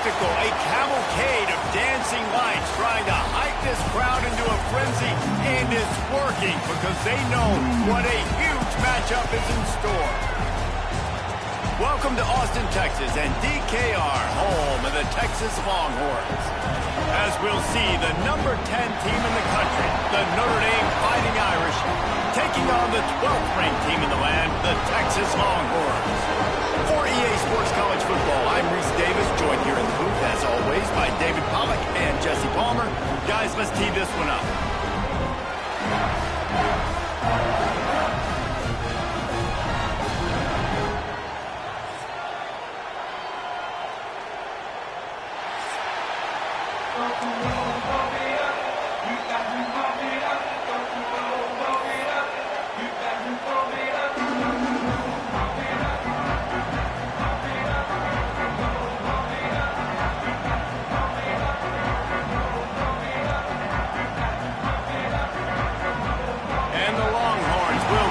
spectacle, a cavalcade of dancing lights trying to hype this crowd into a frenzy, and it's working because they know what a huge matchup is in store. Welcome to Austin, Texas, and DKR, home of the Texas Longhorns. As we'll see, the number 10 team in the country, the Notre Dame Fighting Irish, taking on the 12th ranked team in the land, the Texas Longhorns. For EA Sports College Football, I'm Reese Davis, joined here in the booth, as always, by David Pollack and Jesse Palmer. Guys, let's tee this one up.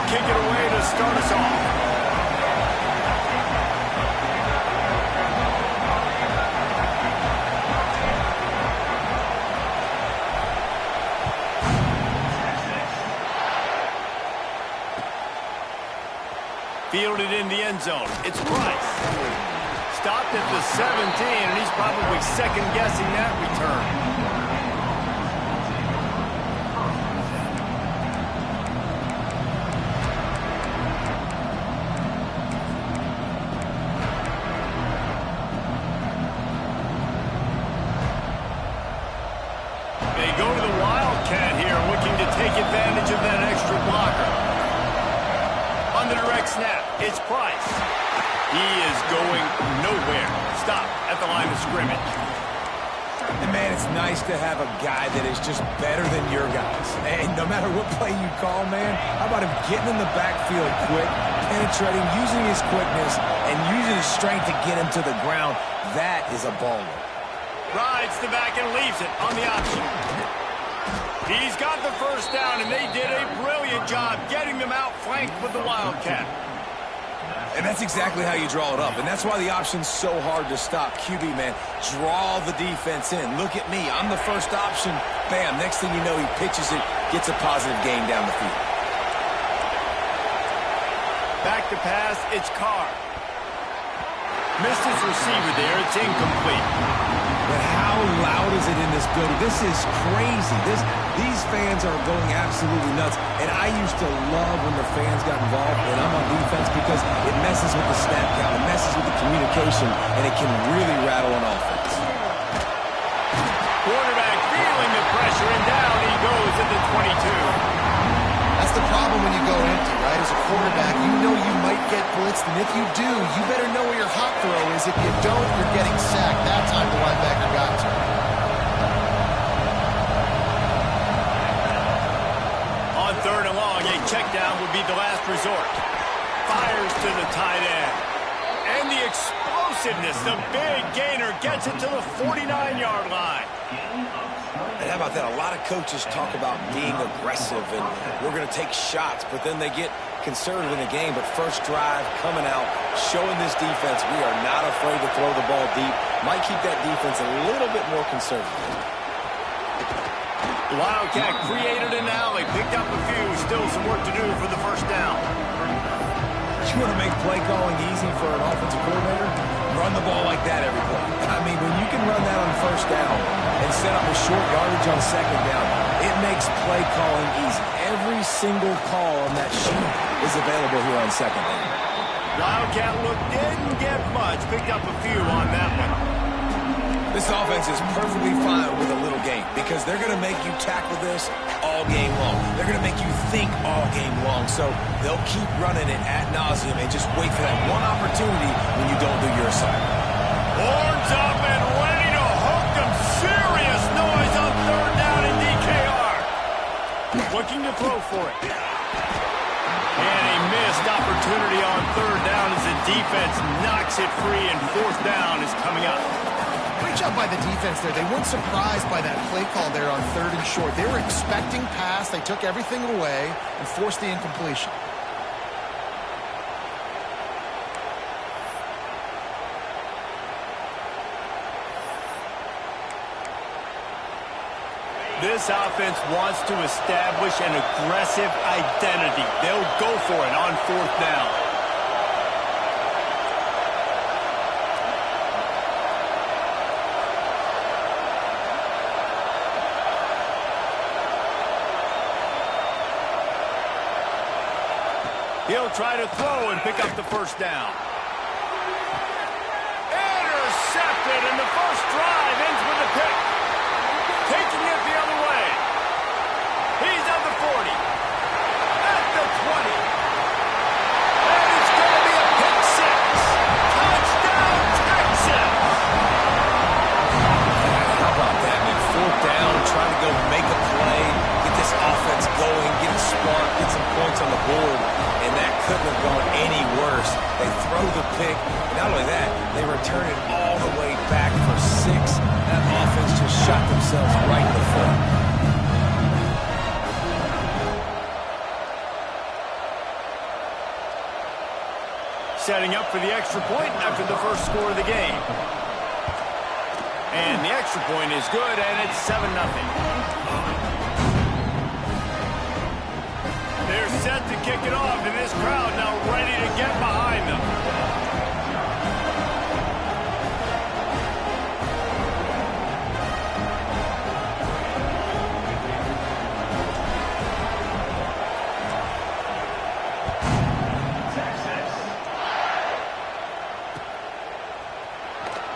Kick it away to start us off. Fielded in the end zone. It's Price. Stopped at the 17, and he's probably second-guessing that return. Go to the Wildcat here, looking to take advantage of that extra blocker. On the direct snap, it's Price. He is going nowhere. Stop at the line of scrimmage. And man, it's nice to have a guy that is just better than your guys. And no matter what play you call, man, how about him getting in the backfield quick, penetrating, using his quickness, and using his strength to get him to the ground. That is a baller. Rides the back and leaves it on the option. He's got the first down, and they did a brilliant job getting them outflanked with the Wildcat. And that's exactly how you draw it up, and that's why the option's so hard to stop. QB, man, draw the defense in. Look at me. I'm the first option. Bam, next thing you know, he pitches it, gets a positive gain down the field. Back to pass, it's Carr. Missed his receiver there. It's incomplete. But how loud is it in this building? This is crazy. These fans are going absolutely nuts. And I used to love when the fans got involved, and I'm on defense, because it messes with the snap count, it messes with the communication, and it can really rattle an offense. Quarterback feeling the pressure, and down he goes at the 22. That's the problem when you go empty, right? As a quarterback, you know you might get blitzed, and if you do, you better know where your hot throw is. If you don't, you're getting sacked. That time the linebacker got to. On third and long, a check down would be the last resort. Fires to the tight end. And the explosiveness, the big gainer, gets it to the 49-yard line. And how about that? A lot of coaches talk about being aggressive and we're going to take shots, but then they get conservative in the game. But first drive, coming out, showing this defense we are not afraid to throw the ball deep. Might keep that defense a little bit more conservative. The Wildcat created an alley, picked up a few, still some work to do for the first down. You want to make play calling easy for an offensive coordinator? Run the ball like that every play. I mean, when you can run that on first down and set up a short yardage on second down, it makes play calling easy. Every single call on that sheet is available here on second down. Wildcat look didn't get much, picked up a few on that one. This offense is perfectly fine with a little game because they're going to make you tackle this all game long. They're going to make you think all game long. So they'll keep running it ad nauseum and just wait for that one opportunity when you don't do your assignment. Horns up and ready to hook them. Serious noise on third down in DKR. Looking to throw for it. And a missed opportunity on third down as the defense knocks it free, and fourth down is coming up. Great job by the defense there. They weren't surprised by that play call there on third and short. They were expecting pass. They took everything away and forced the incompletion. This offense wants to establish an aggressive identity. They'll go for it on 4th down. He'll try to throw and pick up the 1st down. Intercepted, and the first drive ends with a pick. Taking it the other way. He's at the 40. At the 20. And it's going to be a pick 6. Touchdown, Texas! How about that, man? 4th down, trying to go make a play, get this offense going, get it sparked, get some points on the board. And that couldn't have gone any worse. They throw the pick. Not only that, they return it all the way back for 6. That offense just shot themselves right in the foot. Setting up for the extra point after the first score of the game. And the extra point is good, and it's 7-0. They're set to kick it off, and this crowd now ready to get behind them.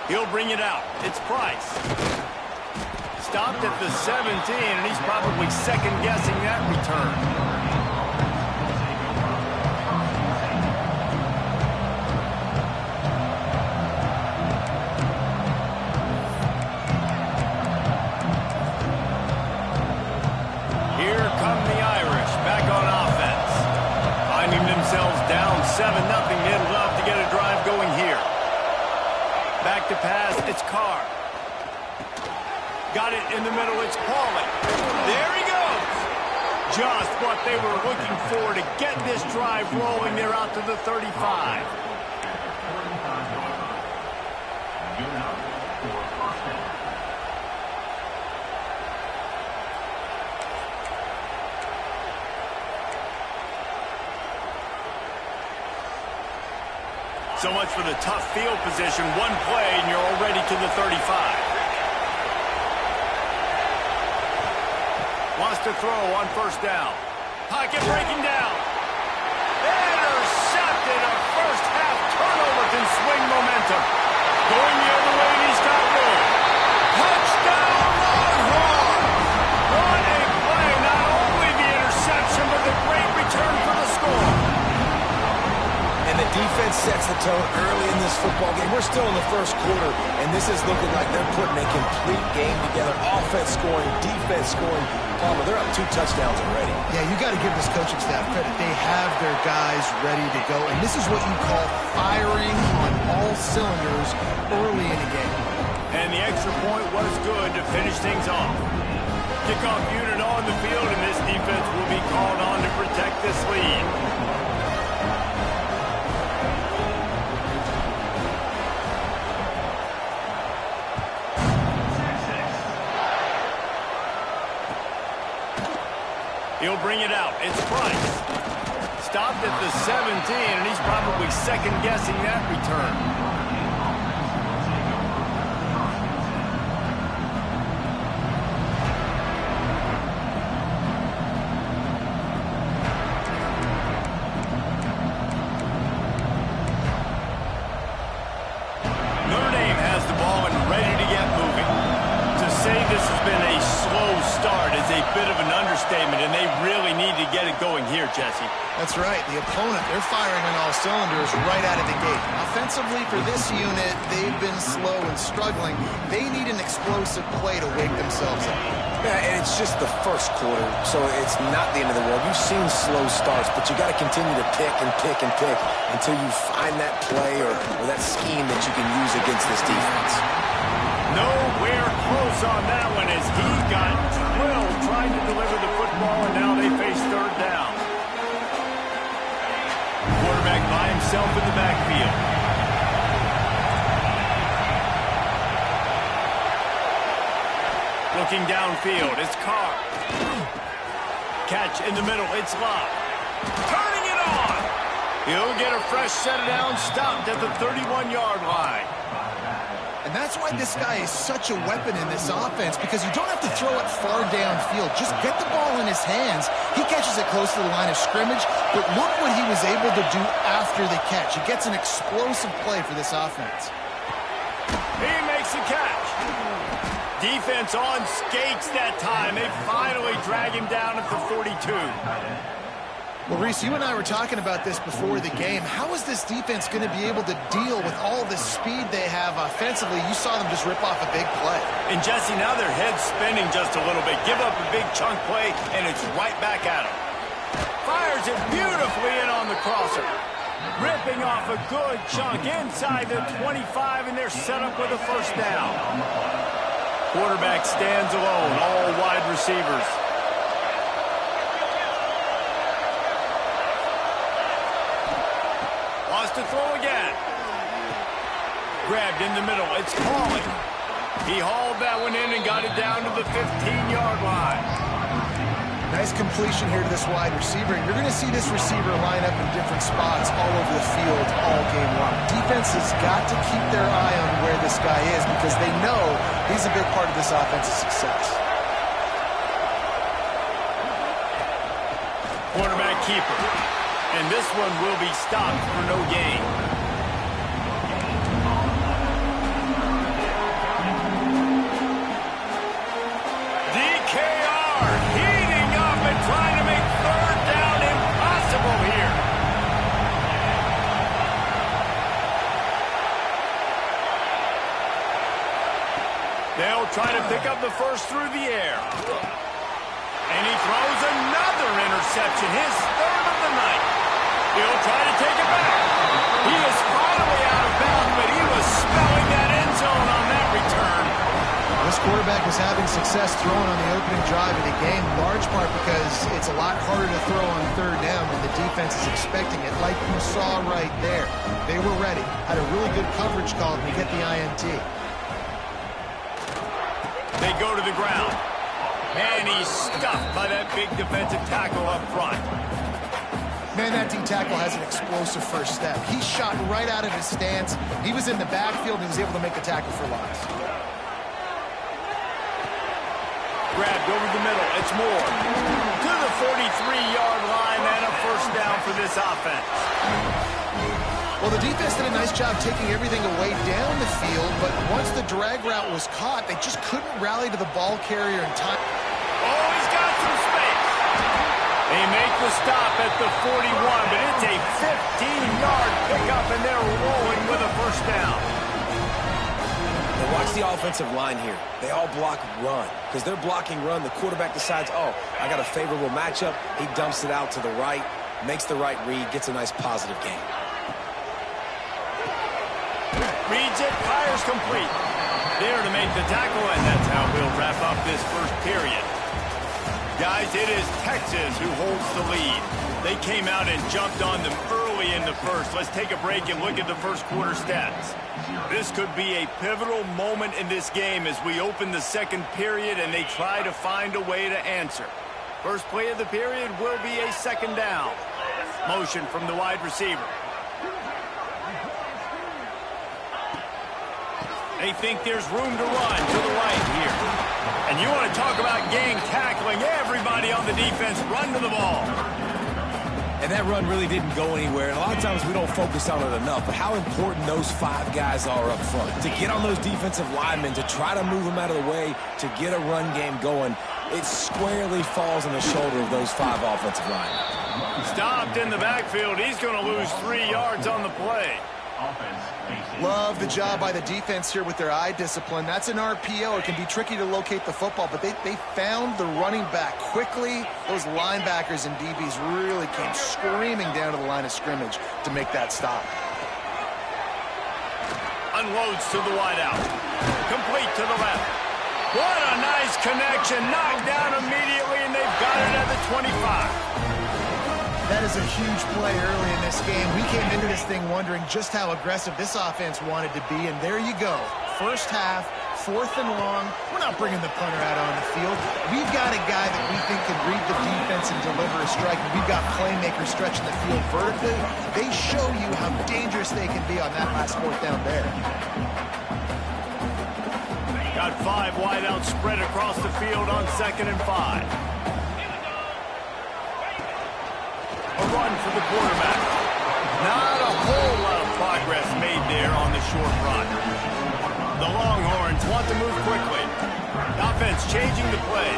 He'll bring it out. It's Price. Stopped at the 17, and he's probably second-guessing that return. Down 7-0. They'd love to get a drive going here. Back to pass. It's Carr. Got it in the middle. It's Pauly. There he goes. Just what they were looking for to get this drive rolling. They're out to the 35. So much for the tough field position. One play, and you're already to the 35. Wants to throw on 1st down. Pocket breaking down. Intercepted. A first-half turnover can swing momentum. Going the other way, and he's got room. Touchdown, Longhorn! What a play. Not only the interception, but the great return for the score. And the defense sets the tone early in this football game. We're still in the first quarter, and this is looking like they're putting a complete game together. Offense scoring, defense scoring. Palmer, they're up 2 touchdowns already. Yeah, you got to give this coaching staff credit. They have their guys ready to go, and this is what you call firing on all cylinders early in a game. And the extra point was good to finish things off. Kickoff unit on the field, and this defense will be called on to protect this lead. He'll bring it out. It's Price. Stopped at the 17, and he's probably second-guessing that return. Notre Dame has the ball and ready to get moving. To say this has been a slow start is a bit of an understatement, and they really need to get it going here, Jesse. That's right. The opponent, they're firing on all cylinders right out of the gate. Offensively, for this unit, they've been slow and struggling. They need an explosive play to wake themselves up. Yeah, and it's just the first quarter, so it's not the end of the world. You've seen slow starts, but you got to continue to pick and pick and pick until you find that play or that scheme that you can use against this defense. Nowhere close on that one as he got drilled trying to deliver the football, and now they face 3rd down. Quarterback by himself in the backfield. Looking downfield, it's Carr. Catch in the middle, it's Love. Turning it on. He'll get a fresh set of downs, stopped at the 31-yard line. And that's why this guy is such a weapon in this offense, because you don't have to throw it far downfield. Just get the ball in his hands. He catches it close to the line of scrimmage, but look what he was able to do after the catch. He gets an explosive play for this offense. He makes the catch. Defense on skates that time. They finally drag him down at the 42. Well, Reese, you and I were talking about this before the game. How is this defense going to be able to deal with all the speed they have offensively? You saw them just rip off a big play. And, Jesse, now their head's spinning just a little bit. Give up a big chunk play, and it's right back at him. Fires it beautifully in on the crosser. Ripping off a good chunk inside the 25, and they're set up with a first down. Quarterback stands alone, all wide receivers. To throw again. Grabbed in the middle. It's Hawley. He hauled that one in and got it down to the 15-yard line. Nice completion here to this wide receiver. And you're going to see this receiver line up in different spots all over the field all game long. Defense has got to keep their eye on where this guy is, because they know he's a big part of this offense's success. Quarterback keeper. And this one will be stopped for no gain. DKR heating up and trying to make third down impossible here. They'll try to pick up the first through the air. And he throws another interception, his third of the night. He'll try to take it back. He is finally out of bounds, but he was smelling that end zone on that return. This quarterback is having success throwing on the opening drive of the game, in large part because it's a lot harder to throw on third down when the defense is expecting it, like you saw right there. They were ready, had a really good coverage call to get the INT. They go to the ground, and he's stuffed by that big defensive tackle up front. Man, that D-tackle has an explosive first step. He shot right out of his stance. He was in the backfield, and he was able to make the tackle for loss. Grabbed over the middle. It's Moore. To the 43-yard line, and a first down for this offense. Well, the defense did a nice job taking everything away down the field, but once the drag route was caught, they just couldn't rally to the ball carrier in time. Oh, he's got some space. They make the stop at the 41, but it's a 15-yard pickup, and they're rolling with a first down. Now watch the offensive line here. They all block run. Because they're blocking run, the quarterback decides, oh, I got a favorable matchup. He dumps it out to the right, makes the right read, gets a nice positive gain. Reads it, fires complete. There to make the tackle, and that's how we'll wrap up this first period. Guys, it is Texas who holds the lead. They came out and jumped on them early in the first. Let's take a break and look at the first quarter stats. This could be a pivotal moment in this game as we open the second period and they try to find a way to answer. First play of the period will be a second down. Motion from the wide receiver. They think there's room to run to the right here. And you want to talk about gang tackling. Everybody on the defense run to the ball. And that run really didn't go anywhere. And a lot of times we don't focus on it enough. But how important those five guys are up front. To get on those defensive linemen, to try to move them out of the way, to get a run game going, it squarely falls on the shoulder of those five offensive linemen. Stopped in the backfield. He's going to lose 3 yards on the play. Love the job by the defense here with their eye discipline. That's an RPO. It can be tricky to locate the football, but they found the running back quickly. Those linebackers and DBs really came screaming down to the line of scrimmage to make that stop. Unloads to the wideout. Complete to the left. What a nice connection. Knocked down immediately, and they've got it at the 25. That is a huge play early in this game. We came into this thing wondering just how aggressive this offense wanted to be, and there you go. First half, 4th and long. We're not bringing the punter out on the field. We've got a guy that we think can read the defense and deliver a strike. And we've got playmakers stretching the field vertically. They show you how dangerous they can be on that last 4th down there. Got 5 wide out spread across the field on 2nd and 5. A run for the quarterback. Not a whole lot of progress made there on the short run. The Longhorns want to move quickly. Offense changing the play.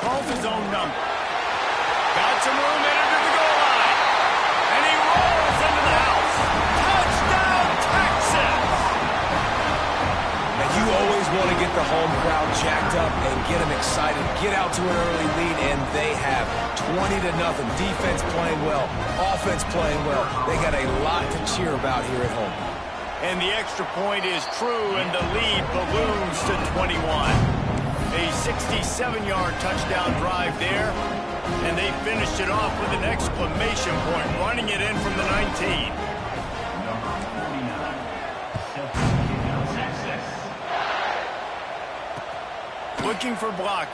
Calls his own number. Got some room into the goal line. And he rolls into the house. Touchdown, Texas! And you always want to get the home crowd jacked up and get them excited. Get out to an early lead, and they have 20-0. Defense playing well. Offense playing well. They got a lot to cheer about here at home. And the extra point is true, and the lead balloons to 21. A 67-yard touchdown drive there. And they finished it off with an exclamation point, running it in from the 19. Looking for blockers.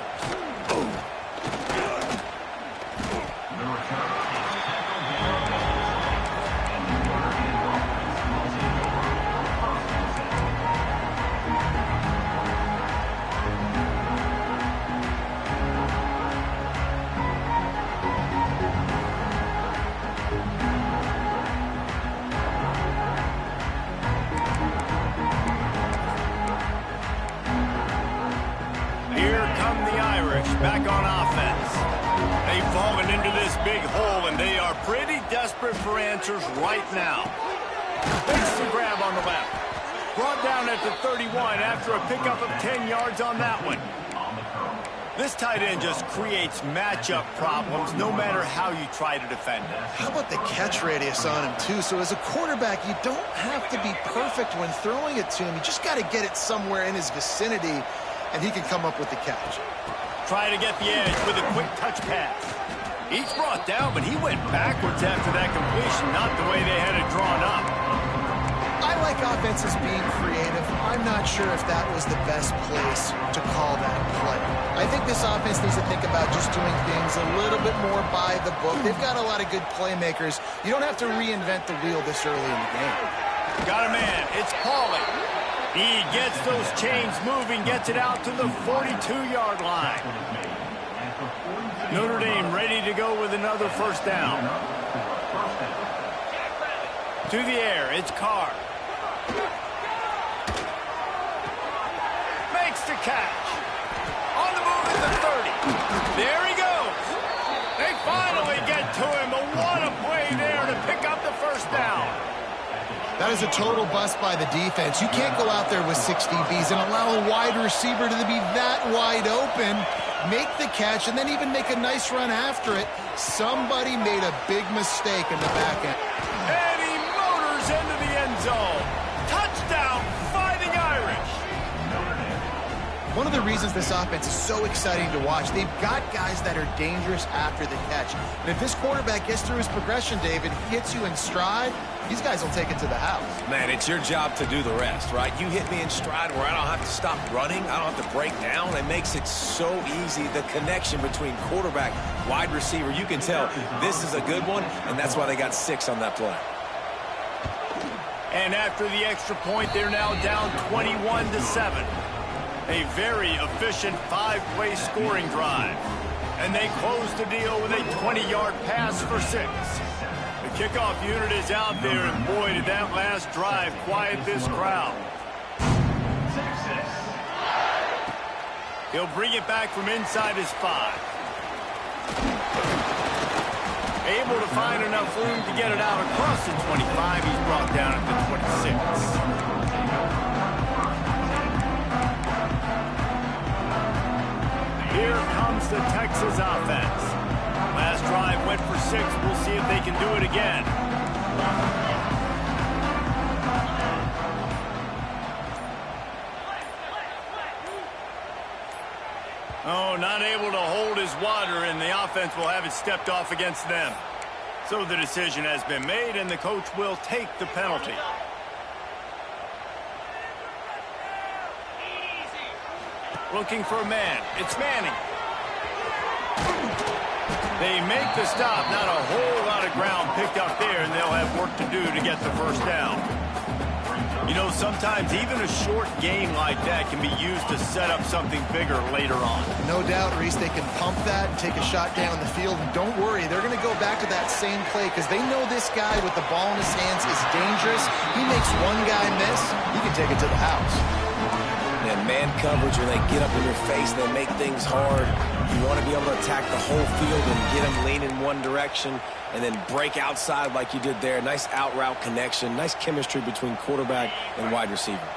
Back on offense. They've fallen into this big hole, and they are pretty desperate for answers right now. Makes the grab on the left. Brought down at the 31 after a pickup of 10 yards on that one. This tight end just creates matchup problems no matter how you try to defend it. How about the catch radius on him, too? So as a quarterback, you don't have to be perfect when throwing it to him. You just got to get it somewhere in his vicinity, and he can come up with the catch. Try to get the edge with a quick touch pass. Each brought down, but he went backwards after that completion, not the way they had it drawn up. I like offenses being creative. I'm not sure if that was the best place to call that play. I think this offense needs to think about just doing things a little bit more by the book. They've got a lot of good playmakers. You don't have to reinvent the wheel this early in the game. Got a man. It's Pauly. He gets those chains moving, gets it out to the 42-yard line. Notre Dame ready to go with another first down. To the air, it's Carr. Makes the catch. On the move at the 30. There he goes. They finally get to him, but what a play there to pick up the first down. That is a total bust by the defense. You can't go out there with 6 DBs and allow a wide receiver to be that wide open, make the catch, and then even make a nice run after it. Somebody made a big mistake in the back end. And he motors into the end zone. Touchdown, Fighting Irish. One of the reasons this offense is so exciting to watch, they've got guys that are dangerous after the catch. And if this quarterback gets through his progression, David, hits you in stride, these guys will take it to the house. Man, it's your job to do the rest, right? You hit me in stride where I don't have to stop running. I don't have to break down. It makes it so easy. The connection between quarterback, wide receiver, you can tell this is a good one, and that's why they got 6 on that play. And after the extra point, they're now down 21-7. A very efficient 5-play scoring drive. And they close the deal with a 20-yard pass for 6. The kickoff unit is out there, and boy, did that last drive quiet this crowd. He'll bring it back from inside his 5. Able to find enough room to get it out across the 25. He's brought down at the 26. Here comes the Texas offense. Last drive went for 6. We'll see if they can do it again. Oh, not able to hold his water, and the offense will have it stepped off against them. So the decision has been made, and the coach will take the penalty. Looking for a man. It's Manning. They make the stop. Not a whole lot of ground picked up there, and they'll have work to do to get the first down. You know, sometimes even a short gain like that can be used to set up something bigger later on. No doubt, Reese, they can pump that and take a shot down the field. And don't worry, they're going to go back to that same play because they know this guy with the ball in his hands is dangerous. He makes one guy miss, he can take it to the house. And man coverage, when they get up in your face, they make things hard. You want to be able to attack the whole field and get them leaning one direction and then break outside like you did there. Nice out-route connection, nice chemistry between quarterback and wide receiver.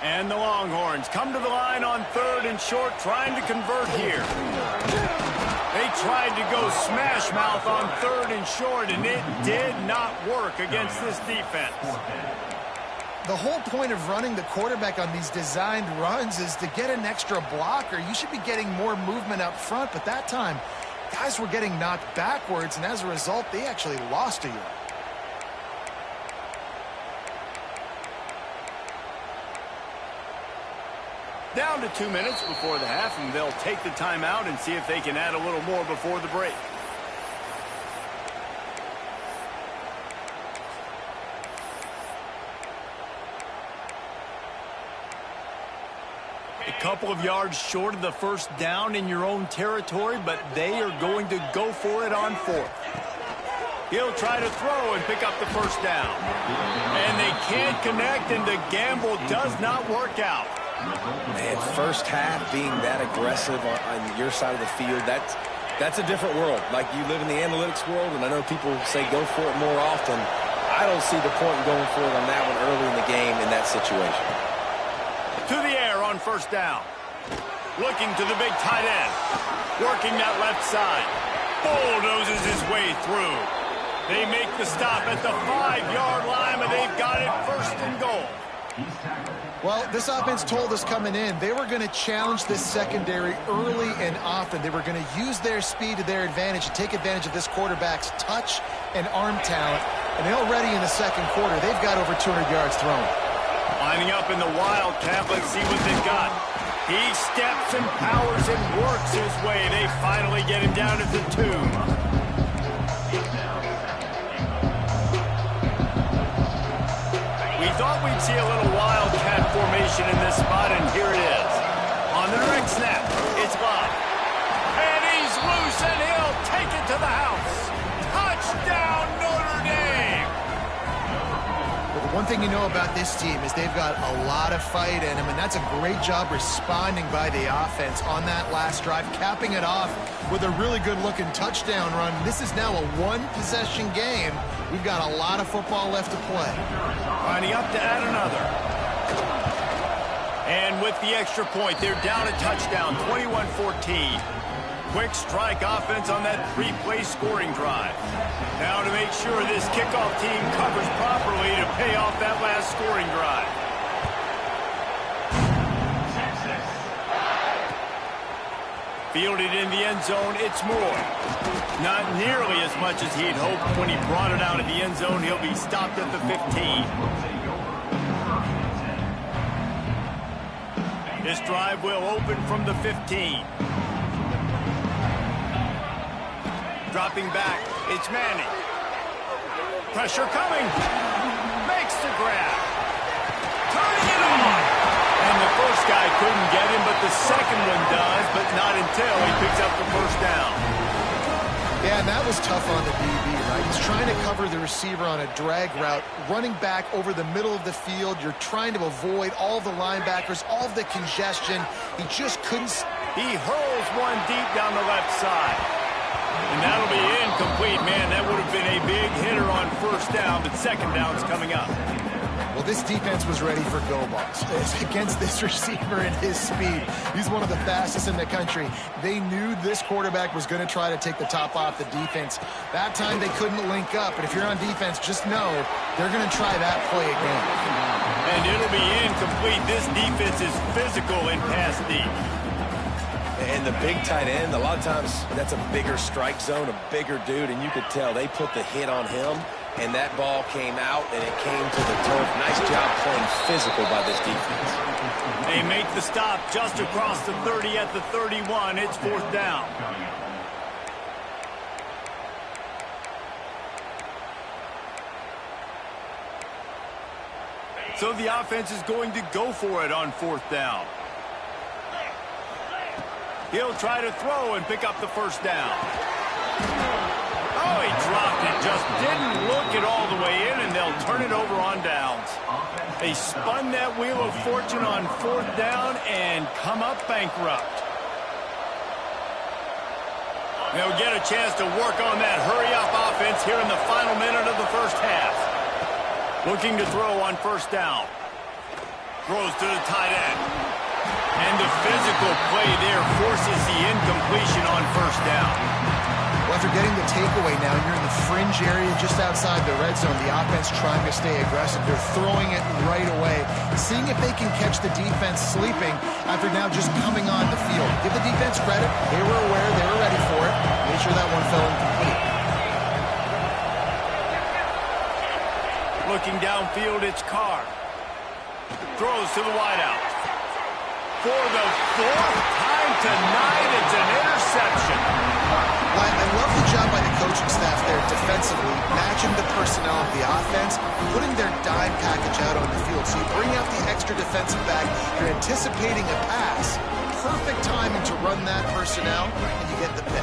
And the Longhorns come to the line on 3rd and short, trying to convert here. They tried to go smash mouth on 3rd and short, and it did not work against this defense. The whole point of running the quarterback on these designed runs is to get an extra blocker. You should be getting more movement up front, but that time, guys were getting knocked backwards, and as a result, they actually lost a yard. Down to 2 minutes before the half, and they'll take the timeout and see if they can add a little more before the break. A couple of yards short of the first down in your own territory, but they are going to go for it on 4th. He'll try to throw and pick up the first down. And they can't connect, and the gamble does not work out. Man, first half being that aggressive on your side of the field, that's a different world. Like, you live in the analytics world, and I know people say go for it more often. I don't see the point in going for it on that one early in the game in that situation. To the air on first down. Looking to the big tight end. Working that left side. Bulldozes his way through. They make the stop at the 5-yard line, but they've got it 1st and goal. Well, this offense told us coming in they were going to challenge this secondary early and often. They were going to use their speed to their advantage and take advantage of this quarterback's touch and arm talent. And already in the second quarter, they've got over 200 yards thrown. Lining up in the Wildcat, let's see what they've got. He steps and powers and works his way. They finally get him down at the 2. We thought we'd see a little Wildcat formation in this spot, and here it is. On the direct snap, it's Bob. And he's loose, and he'll take it to the house. Touchdown, Notre Dame! Well, the one thing you know about this team is they've got a lot of fight in them, and that's a great job responding by the offense on that last drive, capping it off with a really good-looking touchdown run. This is now a one-possession game. We've got a lot of football left to play. Lining up to add another. And with the extra point, they're down a touchdown, 21-14. Quick strike offense on that 3-play scoring drive. Now to make sure this kickoff team covers properly to pay off that last scoring drive. Fielded in the end zone, it's Moore. Not nearly as much as he'd hoped when he brought it out of the end zone. He'll be stopped at the 15. This drive will open from the 15. Dropping back, it's Manning. Pressure coming. Makes the grab. Turning it on. And the first guy couldn't get him, but the second one does, but not until he picks up the first down. Yeah, and that was tough on the DB, right? He's trying to cover the receiver on a drag route, running back over the middle of the field. You're trying to avoid all the linebackers, all of the congestion. He just couldn't. He hurls one deep down the left side. And that'll be incomplete, man. That would have been a big hitter on first down, but second down's coming up. Well, this defense was ready for go balls. It's against this receiver and his speed. He's one of the fastest in the country. They knew this quarterback was going to try to take the top off the defense. That time they couldn't link up, but if you're on defense, just know they're going to try that play again. And it'll be incomplete. This defense is physical in pass deep. And the big tight end, a lot of times that's a bigger strike zone, a bigger dude, and you could tell they put the hit on him, and that ball came out, and it came to the turf. Nice job playing physical by this defense. They make the stop just across the 30 at the 31. It's 4th down. So the offense is going to go for it on 4th down. He'll try to throw and pick up the 1st down. Oh, he dropped it. Just didn't look it all the way in, and they'll turn it over on downs. They spun that wheel of fortune on 4th down and come up bankrupt. They'll get a chance to work on that hurry-up offense here in the final minute of the 1st half. Looking to throw on 1st down. Throws to the tight end. And the physical play there forces the incompletion on 1st down. Well, after getting the takeaway now, you're in the fringe area just outside the red zone. The offense trying to stay aggressive. They're throwing it right away, seeing if they can catch the defense sleeping after now just coming on the field. Give the defense credit. They were aware. They were ready for it. Made sure that one fell incomplete. Looking downfield, it's Carr. Throws to the wideout. For the 4th time tonight, it's an interception. Well, I love the job by the coaching staff there defensively, matching the personnel of the offense, putting their dime package out on the field. So you bring out the extra defensive back, you're anticipating a pass. Perfect timing to run that personnel, and you get the pick.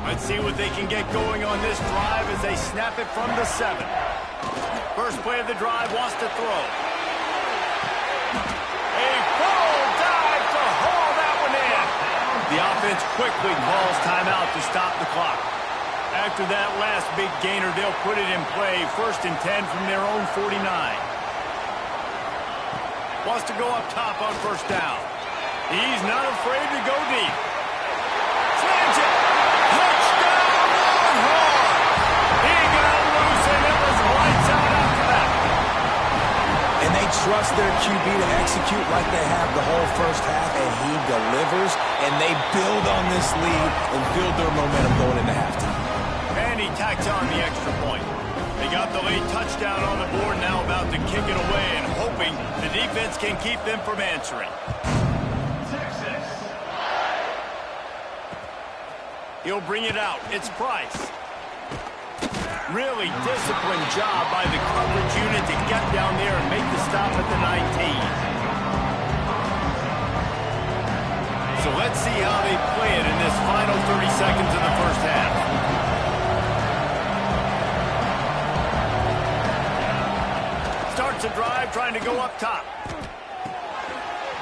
Let's see what they can get going on this drive as they snap it from the 7. First play of the drive, wants to throw. A full dive to haul that one in. The offense quickly calls timeout to stop the clock. After that last big gainer, they'll put it in play. 1st and 10 from their own 49. Wants to go up top on 1st down. He's not afraid to go deep. Slams it. Touchdown, Longhorn. He got loose, and it was lights out after that. And they trust their QB to execute like they have the whole 1st half, and he delivers, and they build on this lead and build their momentum going into halftime. And he tacks on the extra point. They got the late touchdown on the board, now about to kick it away and hoping the defense can keep them from answering. He'll bring it out. It's Price. Really disciplined job by the coverage unit to get down there and make the stop at the 19. So let's see how they play it in this final 30 seconds of the 1st half. Starts a drive trying to go up top.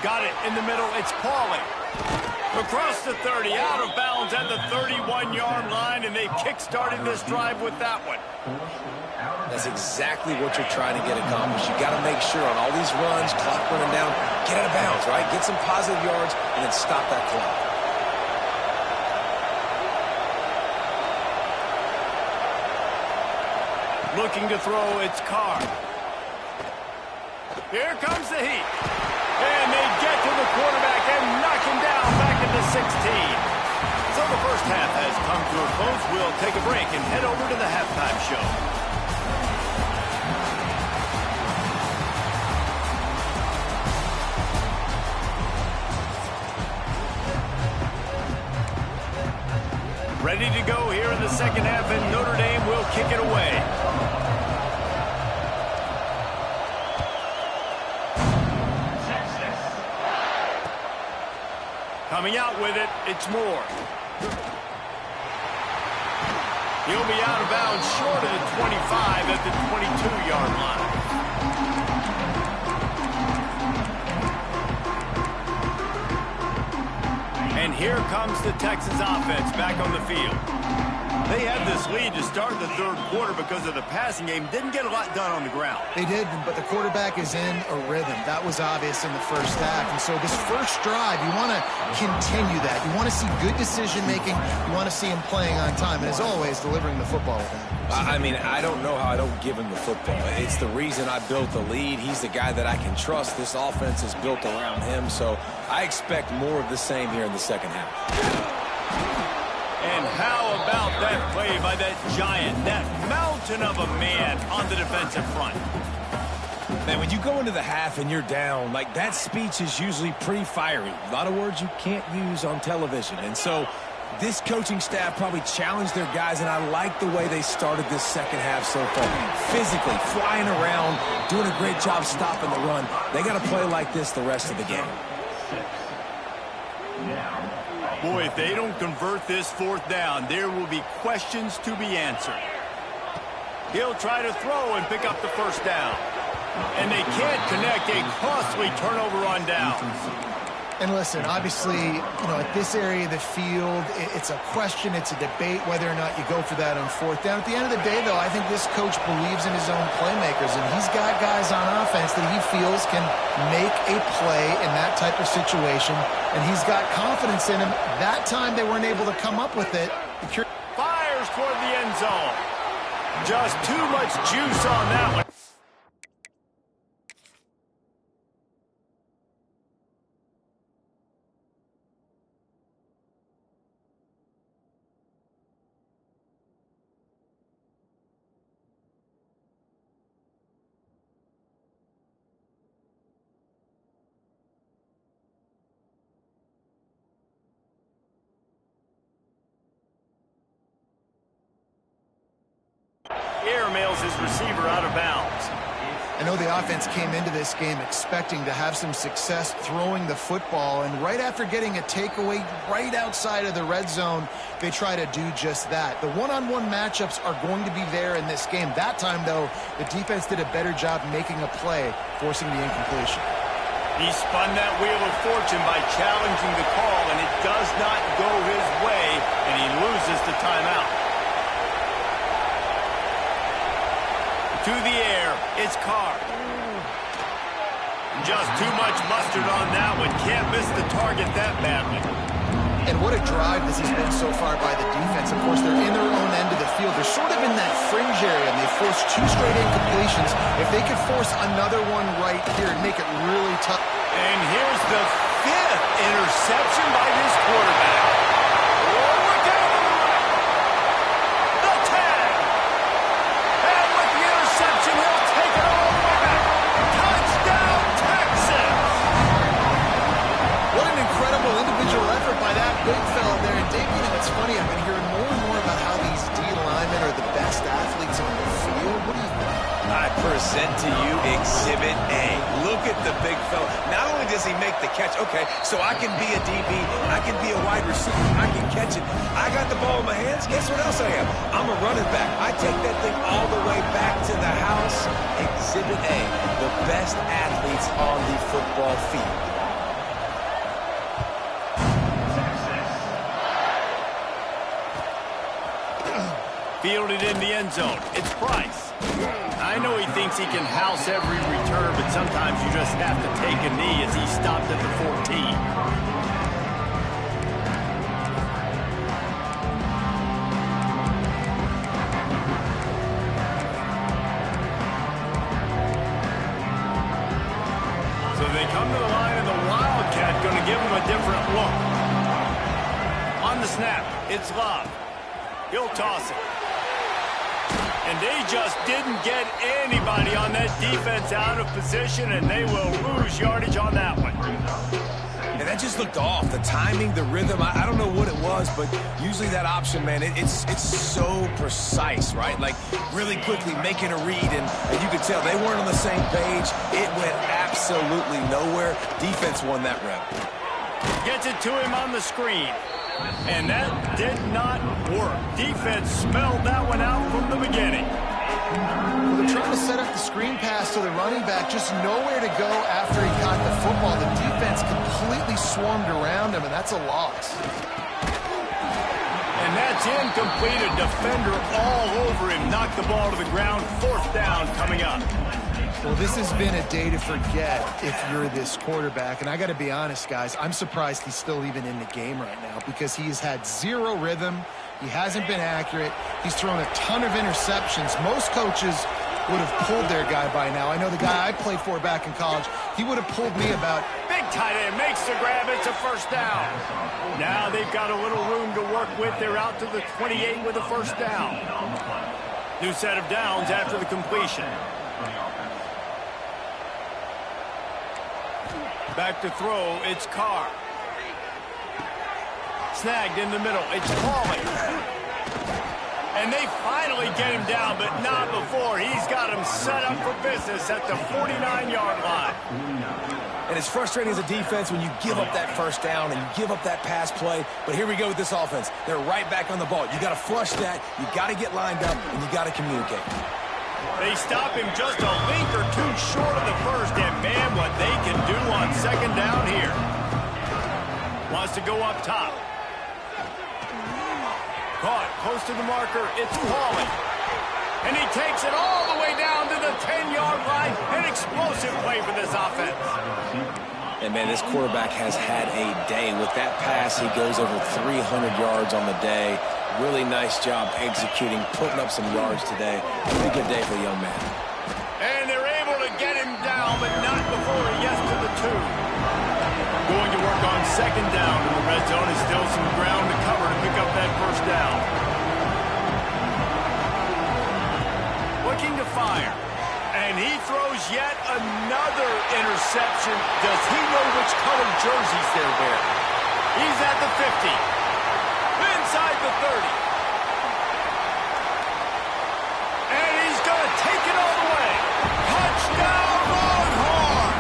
Got it in the middle. It's Pauly. Across the 30, out of bounds at the 31-yard line, and they've kick-started this drive with that one. That's exactly what you're trying to get accomplished. You got to make sure on all these runs, clock running down, get out of bounds, right? Get some positive yards, and then stop that clock. Looking to throw, it's Carr. Here comes the heat. And they get to the quarterback and knock him down back into 16. So the 1st half has come to a close. We'll take a break and head over to the halftime show. Ready to go here in the 2nd half, and Notre Dame will kick it away. Coming out with it, it's Moore. He'll be out of bounds short of the 25 at the 22-yard line. And here comes the Texas offense back on the field. They had this lead to start the third quarter because of the passing game. Didn't get a lot done on the ground. They did, but the quarterback is in a rhythm. That was obvious in the first half. And so this first drive, you want to continue that. You want to see good decision-making. You want to see him playing on time. And as always, delivering the football with him. I mean, I don't know how I don't give him the football. It's the reason I built the lead. He's the guy that I can trust. This offense is built around him. So I expect more of the same here in the second half. And how about that play by that giant, that mountain of a man on the defensive front? Man, when you go into the half and you're down, like, that speech is usually pretty fiery. A lot of words you can't use on television. And so this coaching staff probably challenged their guys, and I like the way they started this second half so far. Physically, flying around, doing a great job stopping the run. They got to play like this the rest of the game. Boy, if they don't convert this fourth down, there will be questions to be answered. He'll try to throw and pick up the first down. And they can't connect, a costly turnover on downs. And listen, obviously, at this area of the field, it's a question, it's a debate whether or not you go for that on fourth down. At the end of the day, though, I think this coach believes in his own playmakers, and he's got guys on offense that he feels can make a play in that type of situation, and he's got confidence in him. That time they weren't able to come up with it. Fires toward the end zone. Just too much juice on that one. Mails his receiver out of bounds. I know the offense came into this game expecting to have some success throwing the football, and right after getting a takeaway right outside of the red zone, they try to do just that. The one-on-one matchups are going to be there in this game. That time, though, the defense did a better job making a play, forcing the incompletion. He spun that wheel of fortune by challenging the call, and it does not go his way, and he loses the timeout. To the air, it's Carr. Just too much mustard on that one. Can't miss the target that badly. And what a drive this has been so far by the defense. Of course, they're in their own end of the field. They're sort of in that fringe area, and they forced 2 straight incompletions. If they could force another one right here and make it really tough. And here's the 5th interception by this quarterback. Big fella there, and Dave, it's funny, I've been hearing more and more about how these D linemen are the best athletes on the field. What do you think? I present to you Exhibit A. Look at the big fella. Not only does he make the catch, okay, so I can be a DB, I can be a wide receiver, I can catch it. I got the ball in my hands, guess what else I am? I'm a running back. I take that thing all the way back to the house. Exhibit A, the best athletes on the football field. Fielded in the end zone. It's Price. I know he thinks he can house every return, but sometimes you just have to take a knee as he stopped at the 14. So they come to the line, and the Wildcat going to give him a different look. On the snap, it's Love. He'll toss it. And they just didn't get anybody on that defense out of position, and they will lose yardage on that one. And that just looked off. The timing, the rhythm, I don't know what it was, but usually that option, man, it's so precise, right? Like, really quickly making a read, and you could tell they weren't on the same page. It went absolutely nowhere. Defense won that rep. Gets it to him on the screen. And that did not work. Defense smelled that one out from the beginning. Well, they're trying to set up the screen pass to the running back, just nowhere to go after he caught the football. The defense completely swarmed around him, and that's a loss. And that's incomplete. A defender all over him. Knocked the ball to the ground. 4th down coming up. Well, this has been a day to forget if you're this quarterback. And I got to be honest, guys, I'm surprised he's still even in the game right now because he's had zero rhythm. He hasn't been accurate. He's thrown a ton of interceptions. Most coaches would have pulled their guy by now. I know the guy I played for back in college, he would have pulled me about. Big tight end makes the grab. It's a 1st down. Now they've got a little room to work with. They're out to the 28 with a 1st down. New set of downs after the completion. Back to throw, it's Carr. Snagged in the middle, it's Pauly. And they finally get him down, but not before. He's got him set up for business at the 49-yard line. And it's frustrating as a defense when you give up that 1st down and you give up that pass play. But here we go with this offense. They're right back on the ball. You got to flush that, you got to get lined up, and you got to communicate. They stop him just a link or two short of the 1st, and man, what they can do on 2nd down here. Wants to go up top. Caught, close to the marker, it's Pauly. And he takes it all the way down to the 10-yard line. An explosive play for this offense. And, man, this quarterback has had a day. With that pass, he goes over 300 yards on the day. Really nice job executing, putting up some yards today. Pretty good day for the young man. And they're able to get him down, but not before he gets to the 2. Going to work on 2nd down in the red zone. Is still some ground to cover to pick up that 1st down. Looking to fire. And he throws yet another interception. Does he know which colored jerseys they're wearing? He's at the 50. Inside the 30. And he's going to take it all the way. Touchdown, Longhorns!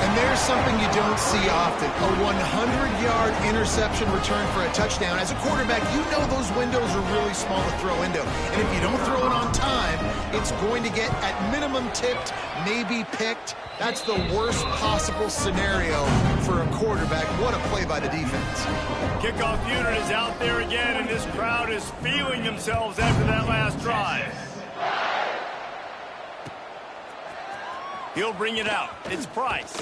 And there's something you don't see often. A 100-yard interception return for a touchdown. As a quarterback, you know those windows are really small to throw into. And if you don't throw it on time, it's going to get, at minimum, tipped, maybe picked. That's the worst possible scenario for a quarterback. What a play by the defense. Kickoff unit is out there again, and this crowd is feeling themselves after that last drive. He'll bring it out. It's Price.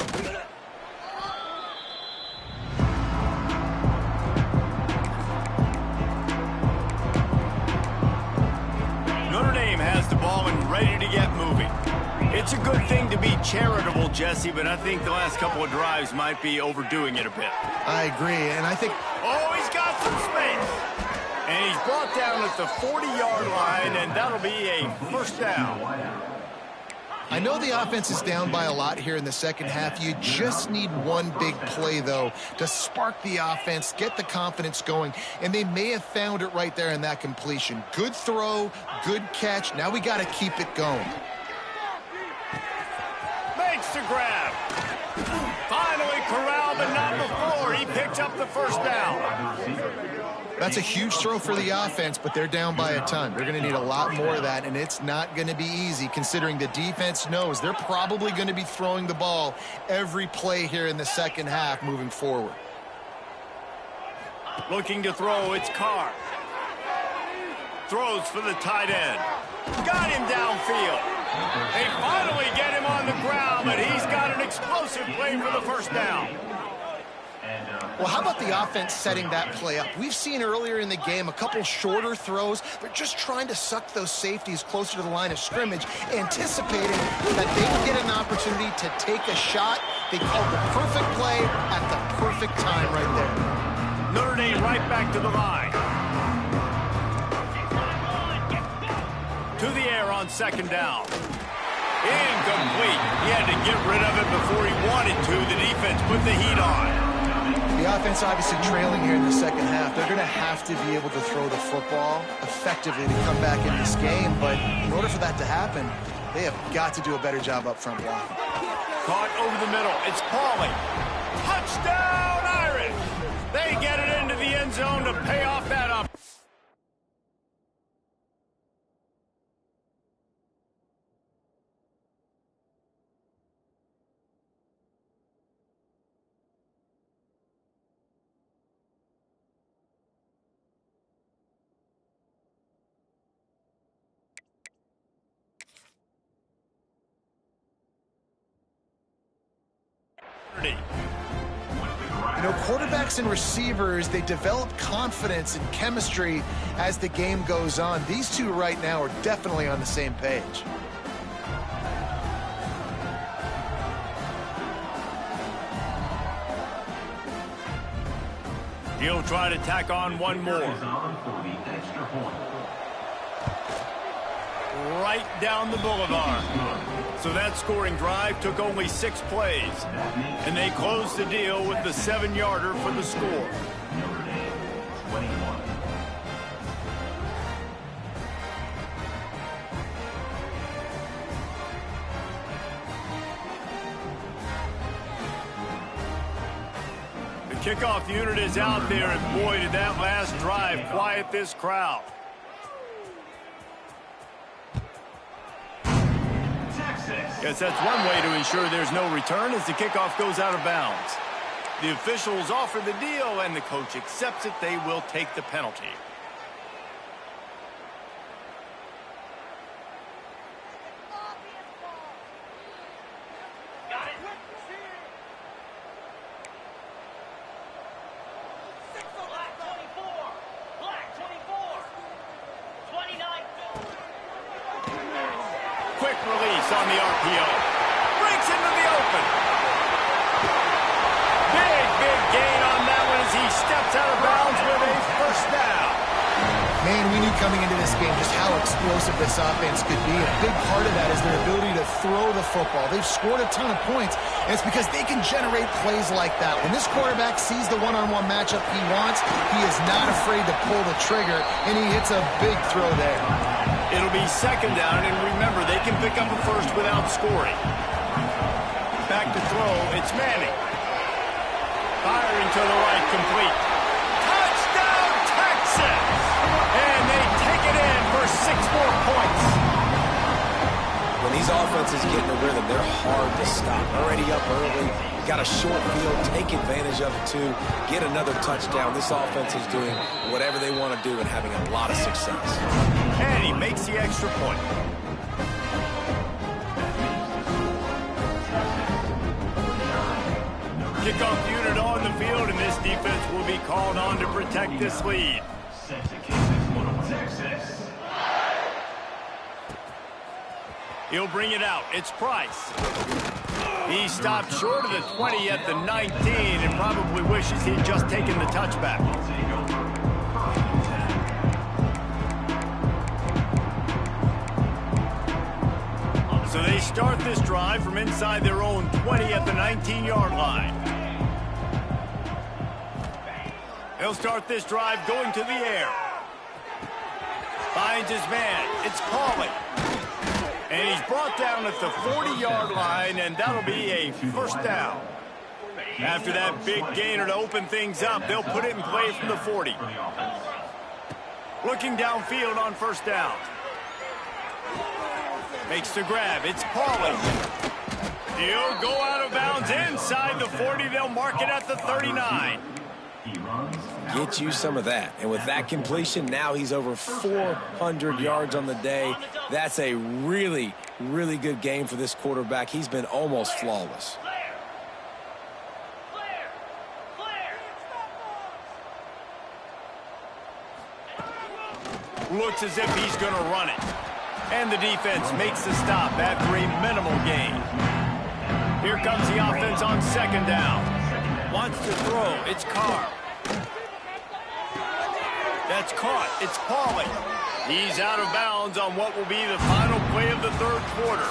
Notre Dame has the ball and ready to get moving. It's a good thing to be charitable, Jesse, but I think the last couple of drives might be overdoing it a bit. I agree, and I think... Oh, he's got some space. And he's brought down at the 40-yard line, and that'll be a 1st down. I know the offense is down by a lot here in the 2nd half. You just need one big play, though, to spark the offense, get the confidence going, and they may have found it right there in that completion. Good throw, good catch. Now we got to keep it going. Makes the grab. Finally corralled, but not before. He picked up the 1st down. That's a huge throw for the offense, but they're down by a ton. They're going to need a lot more of that, and it's not going to be easy considering the defense knows they're probably going to be throwing the ball every play here in the 2nd half moving forward. Looking to throw, it's Carr. Throws for the tight end. Got him downfield. They finally get him on the ground, but he's got an explosive play for the 1st down. Well, how about the offense setting that play up? We've seen earlier in the game a couple shorter throws. They're just trying to suck those safeties closer to the line of scrimmage, anticipating that they would get an opportunity to take a shot. They called the perfect play at the perfect time right there. Notre Dame right back to the line. To the air on 2nd down. Incomplete. He had to get rid of it before he wanted to. The defense put the heat on. The offense obviously trailing here in the 2nd half. They're going to have to be able to throw the football effectively to come back in this game. But in order for that to happen, they have got to do a better job up front blocking. Caught over the middle. It's Pauly. Touchdown, Irish! They get it into the end zone to pay off that up. opportunity. You know, quarterbacks and receivers, they develop confidence and chemistry as the game goes on. These two right now are definitely on the same page. He'll try to tack on one more. Right down the boulevard. So that scoring drive took only 6 plays. And they closed the deal with the 7-yarder for the score. Notre Dame, 21. The kickoff unit is out there, and boy, did that last drive quiet this crowd. Guess that's one way to ensure there's no return as the kickoff goes out of bounds. The officials offer the deal, and the coach accepts it. They will take the penalty. Got it. Black 24. Black 24. 29. Quick release on the RPO. Breaks into the open. Big gain on that one as he steps out of bounds with a first down. Man, we knew coming into this game just how explosive this offense could be. A big part of that is their ability to throw the football. They've scored a ton of points, and it's because they can generate plays like that. When this quarterback sees the one-on-one matchup he wants, he is not afraid to pull the trigger, and he hits a big throw there. It'll be second down, and remember, they can pick up a first without scoring. Back to throw, it's Manning. Firing to the right, complete. Touchdown, Texas! And they take it in for 6 more points. When these offenses get in a rhythm, they're hard to stop. Already up early, got a short field, take advantage of it too, get another touchdown. This offense is doing whatever they want to do and having a lot of success. And he makes the extra point. Kickoff unit on the field, and this defense will be called on to protect this lead. Texas. He'll bring it out. It's Price. He stopped short of the 20 at the 19 and probably wishes he'd just taken the touchback. So they start this drive from inside their own 20 at the 19-yard line. He'll start this drive going to the air. Finds his man. It's Pauly. And he's brought down at the 40-yard line, and that'll be a first down. After that big gainer to open things up, they'll put it in play from the 40. Looking downfield on first down. Makes the grab. It's Pauly. He'll go out of bounds inside the 40. They'll mark it at the 39. Get you some of that. And with that completion, now he's over 400 yards on the day. That's a really good game for this quarterback. He's been almost flawless. Looks as if he's going to run it. And the defense makes the stop after a minimal gain. Here comes the offense on second down. Wants to throw. It's Carr. That's caught. It's Pauly. He's out of bounds on what will be the final play of the third quarter.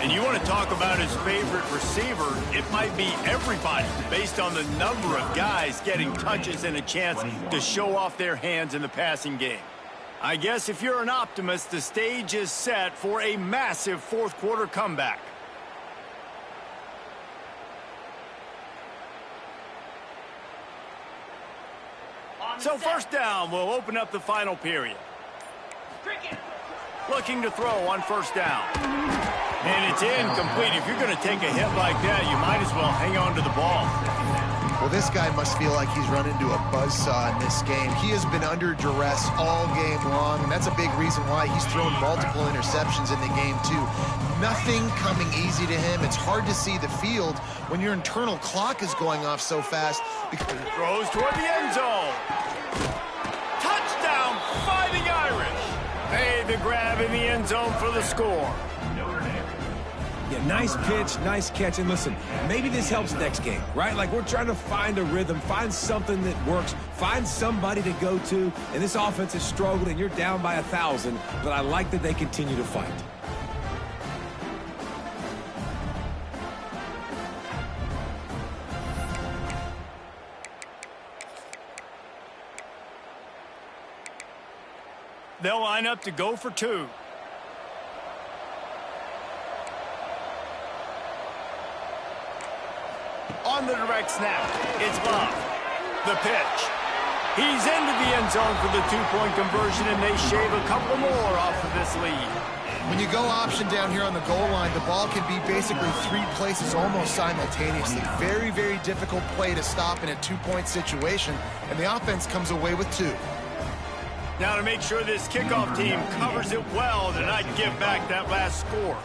And you want to talk about his favorite receiver, it might be everybody based on the number of guys getting touches and a chance to show off their hands in the passing game. I guess if you're an optimist, the stage is set for a massive fourth quarter comeback. So first down will open up the final period. Looking to throw on first down. And it's incomplete. If you're going to take a hit like that, you might as well hang on to the ball. Well, this guy must feel like he's run into a buzzsaw in this game. He has been under duress all game long, and that's a big reason why he's thrown multiple interceptions in the game, too. Nothing coming easy to him. It's hard to see the field when your internal clock is going off so fast. Throws toward the end zone. Touchdown, Fighting Irish. Made the grab in the end zone for the score. Yeah, nice pitch, nice catch. And listen, maybe this helps next game, right? Like, we're trying to find a rhythm, find something that works, find somebody to go to. And this offense has struggled, and you're down by 1,000. But I like that they continue to fight. They'll line up to go for two. On the direct snap, it's Love. The pitch. He's into the end zone for the two-point conversion, and they shave a couple more off of this lead. When you go option down here on the goal line, the ball can be basically 3 places almost simultaneously. Very, very difficult play to stop in a two-point situation, and the offense comes away with 2. Now to make sure this kickoff team covers it well to not give back that last score.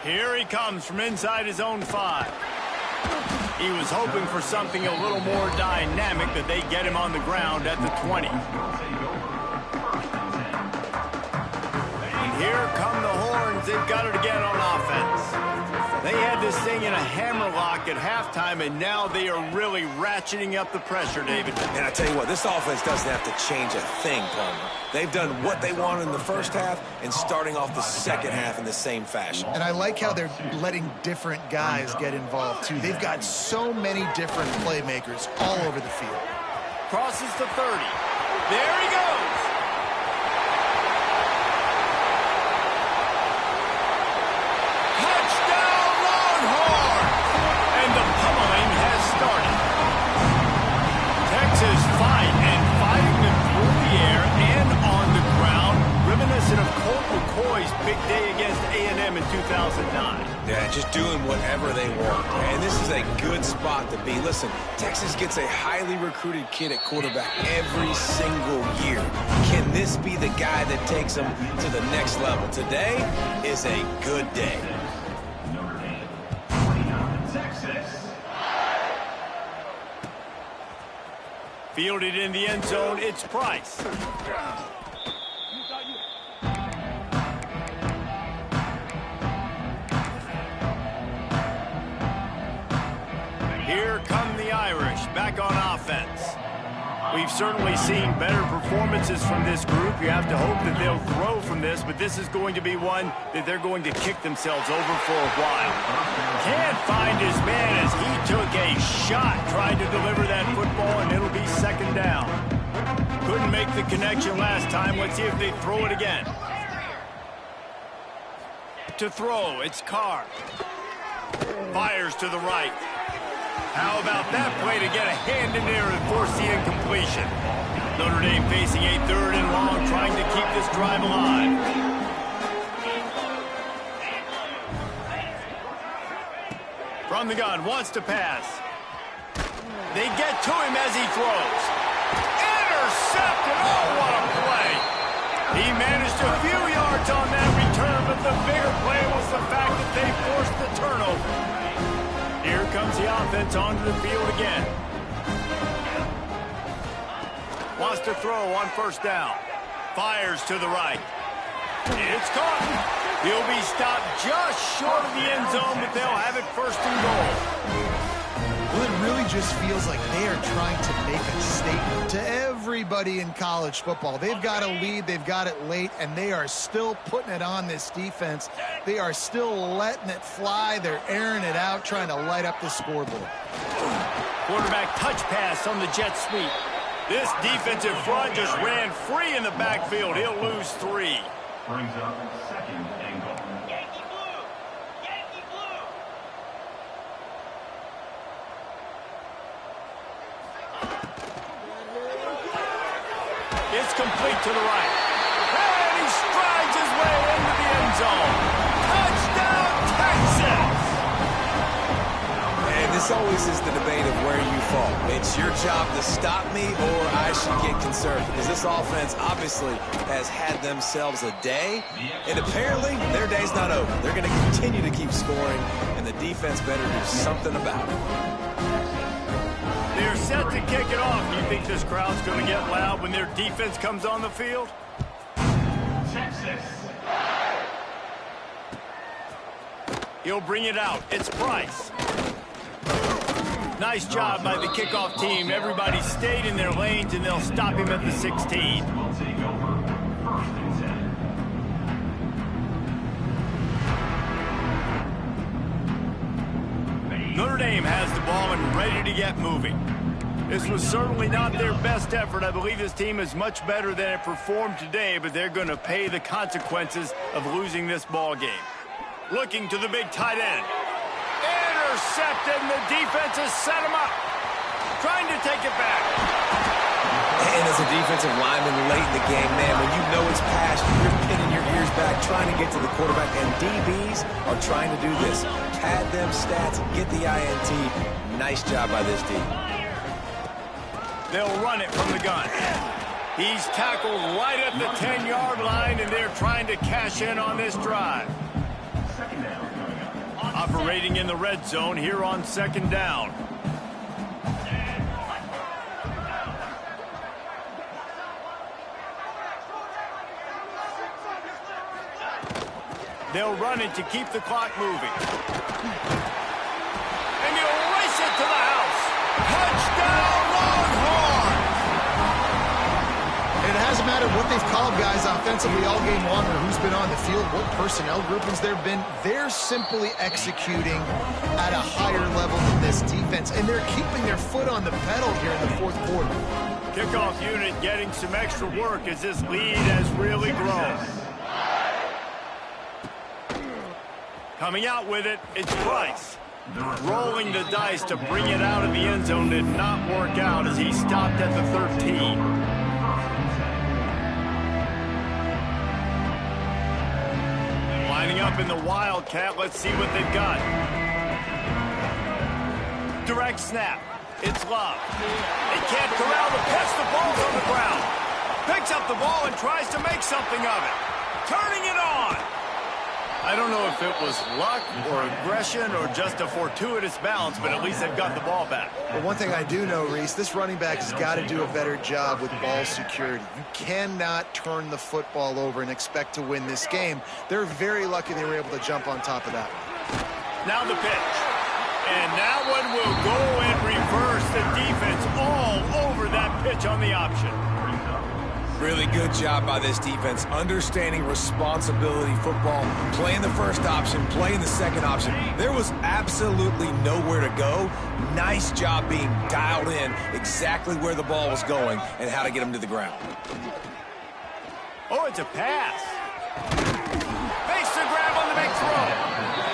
Here he comes from inside his own 5. He was hoping for something a little more dynamic, that they get him on the ground at the 20. And here come the horns. They've got it again on offense. They had this thing in a hammerlock at halftime, and now they are really ratcheting up the pressure, David. And I tell you what, this offense doesn't have to change a thing, Palmer. They've done what they wanted in the first half and starting off the second half in the same fashion. And I like how they're letting different guys get involved, too. They've got so many different playmakers all over the field. Crosses the 30. There he goes. Touchdown, Longhorns! And the pummeling has started. Texas fighting them through the air and on the ground, reminiscent of Colt McCoy's big day against A&M in 2009. Yeah, just doing whatever they want. And this is a good spot to be. Listen, Texas gets a highly recruited kid at quarterback every single year. Can this be the guy that takes them to the next level? Today is a good day. Notre Dame, 29, Texas. Fielded in the end zone, it's Price. Here come the Irish, back on offense. We've certainly seen better performances from this group. You have to hope that they'll grow from this, but this is going to be one that they're going to kick themselves over for a while. Can't find his man as he took a shot, tried to deliver that football, and it'll be second down. Couldn't make the connection last time. Let's see if they throw it again. To throw, it's Carr. Fires to the right. How about that play to get a hand in there and force the incompletion? Notre Dame facing a 3rd and long, trying to keep this drive alive. From the gun, wants to pass. They get to him as he throws. Intercepted! Oh, what a play! He managed a few yards on that return, but the bigger play was the fact that they forced the turnover. Here comes the offense onto the field again. Wants to throw on 1st down. Fires to the right. It's caught. He'll be stopped just short of the end zone, but they'll have it 1st and goal. Well, it really just feels like they are trying to make a statement to everybody in college football. They've got a lead, they've got it late, and they are still putting it on this defense. They are still letting it fly. They're airing it out, trying to light up the scoreboard. Quarterback touch pass on the jet sweep. This defensive front just ran free in the backfield. He'll lose 3. Brings up 2nd and goal. Yankee blue! Yankee blue! It's complete to the right. And he strides his way into the end zone. this always is the debate of where you fall. It's your job to stop me, or I should get concerned, because this offense obviously has had themselves a day, and apparently their day's not over. They're going to continue to keep scoring, and the defense better do something about it. They're set to kick it off. Do you think this crowd's going to get loud when their defense comes on the field? Texas. He'll bring it out. It's Price. Nice job by the kickoff team. Everybody stayed in their lanes, and they'll stop him at the 16. Will take over. First and 10. Notre Dame has the ball and ready to get moving. This was certainly not their best effort. I believe this team is much better than it performed today, but they're going to pay the consequences of losing this ball game. Looking to the big tight end. Intercepted, and the defense has set him up. Trying to take it back. And as a defensive lineman late in the game, man, when you know it's past, you're pinning your ears back, trying to get to the quarterback, and DBs are trying to do this. Pad them stats, get the INT. Nice job by this D. They'll run it from the gun. He's tackled right at the 10-yard line, and they're trying to cash in on this drive. Second down coming up. Operating in the red zone here on second down. They'll run it to keep the clock moving. And he'll race it to the house. Touchdown, Longhorn! And it hasn't mattered what they've called guys offensively all game long or who's been on the field, what personnel groupings there have been. They're simply executing at a higher level than this defense, and they're keeping their foot on the pedal here in the fourth quarter. Kickoff unit getting some extra work as this lead has really grown. Coming out with it, it's Price. Rolling the dice to bring it out of the end zone did not work out as he stopped at the 13. Lining up in the Wildcat, let's see what they've got. Direct snap. It's Love. They can't corral the pitch. The ball's on the ground. Picks up the ball and tries to make something of it. Turning it on. I don't know if it was luck or aggression or just a fortuitous bounce, but at least they've got the ball back. But one thing I do know, Reese, this running back has got to do a better job with ball security. You cannot turn the football over and expect to win this game. They're very lucky they were able to jump on top of that one. Now the pitch. And that one will go and reverse the defense all over that pitch on the option. Really good job by this defense, understanding responsibility football, playing the first option, playing the second option. There was absolutely nowhere to go. Nice job being dialed in exactly where the ball was going and how to get him to the ground. Oh, it's a pass. Makes the grab on the big throw.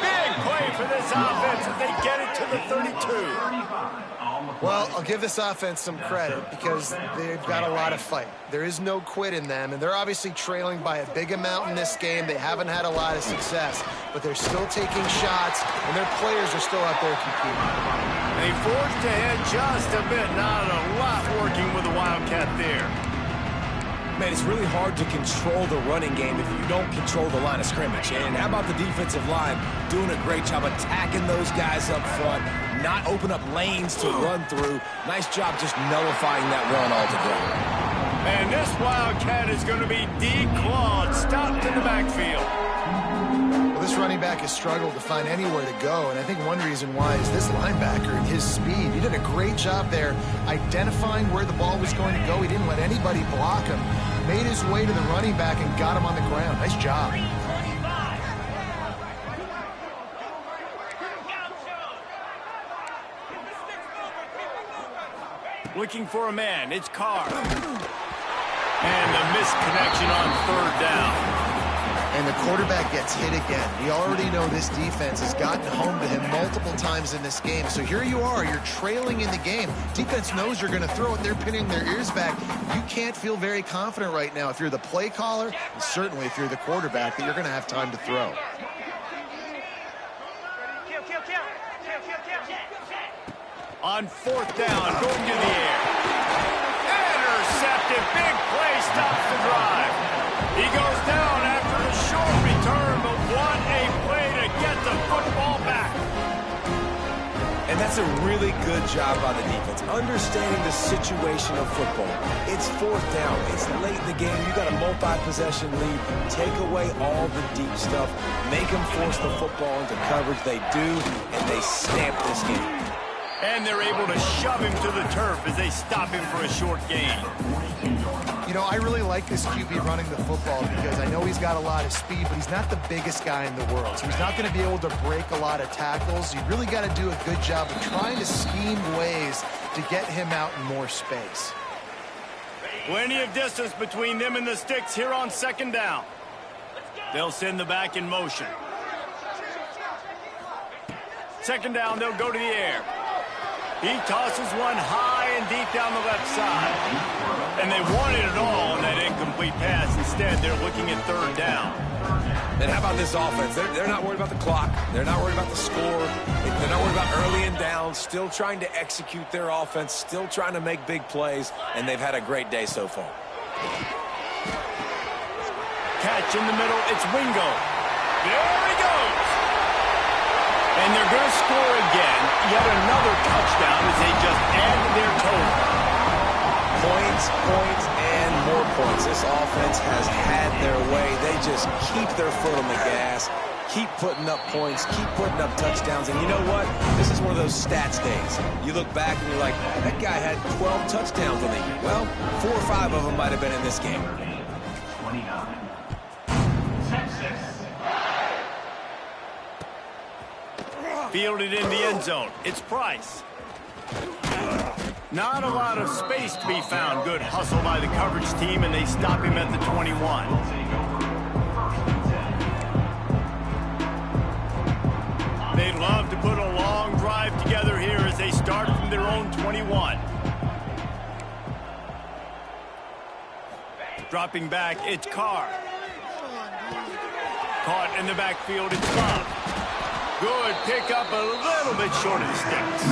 Big play for this offense as they get it to the 32. Well, I'll give this offense some credit because they've got a lot of fight. There is no quit in them, and they're obviously trailing by a big amount in this game. They haven't had a lot of success, but they're still taking shots, and their players are still out there competing. They forged ahead just a bit. Not a lot working with the Wildcat there. Man, it's really hard to control the running game if you don't control the line of scrimmage. And how about the defensive line doing a great job attacking those guys up front, not open up lanes to run through. Nice job just nullifying that run altogether. And this Wildcat is going to be declawed, stopped in the backfield. Well, this running back has struggled to find anywhere to go, and I think one reason why is this linebacker and his speed. He did a great job there identifying where the ball was going to go. He didn't let anybody block him. Made his way to the running back and got him on the ground. Nice job. Looking for a man. It's Carr. And a misconnection on third down. And the quarterback gets hit again. We already know this defense has gotten home to him multiple times in this game. So here you are. You're trailing in the game. Defense knows you're going to throw it. They're pinning their ears back. You can't feel very confident right now if you're the play caller, and certainly if you're the quarterback, that you're going to have time to throw. On fourth down, going to the air. Intercepted. Big play stops the drive. He goes down after a short return, but what a play to get the football back. And that's a really good job by the defense, understanding the situation of football. It's fourth down. It's late in the game. You got a multi-possession lead. Take away all the deep stuff. Make them force the football into coverage. They do, and they stamp this game. And they're able to shove him to the turf as they stop him for a short gain. You know, I really like this QB running the football because I know he's got a lot of speed, but he's not the biggest guy in the world. So he's not going to be able to break a lot of tackles. You really got to do a good job of trying to scheme ways to get him out in more space. Plenty of distance between them and the sticks here on second down. They'll send the back in motion. Second down, they'll go to the air. He tosses one high and deep down the left side. And they wanted it all on that incomplete pass. Instead, they're looking at third down. And how about this offense? They're not worried about the clock. They're not worried about the score. They're not worried about early and down. Still trying to execute their offense. Still trying to make big plays. And they've had a great day so far. Catch in the middle. It's Wingo. There he goes. And they're going to score again. Yet another touchdown as they just add to their total. Points, points, and more points. This offense has had their way. They just keep their foot on the gas, keep putting up points, keep putting up touchdowns. And you know what? This is one of those stats days. You look back and you're like, that guy had 12 touchdowns on the year. Well, 4 or 5 of them might have been in this game. 29. Fielded in the end zone. It's Price. Not a lot of space to be found. Good hustle by the coverage team, and they stop him at the 21. They'd love to put a long drive together here as they start from their own 21. Dropping back, it's Carr. Caught in the backfield, it's Love. Good pickup, a little bit short of the sticks.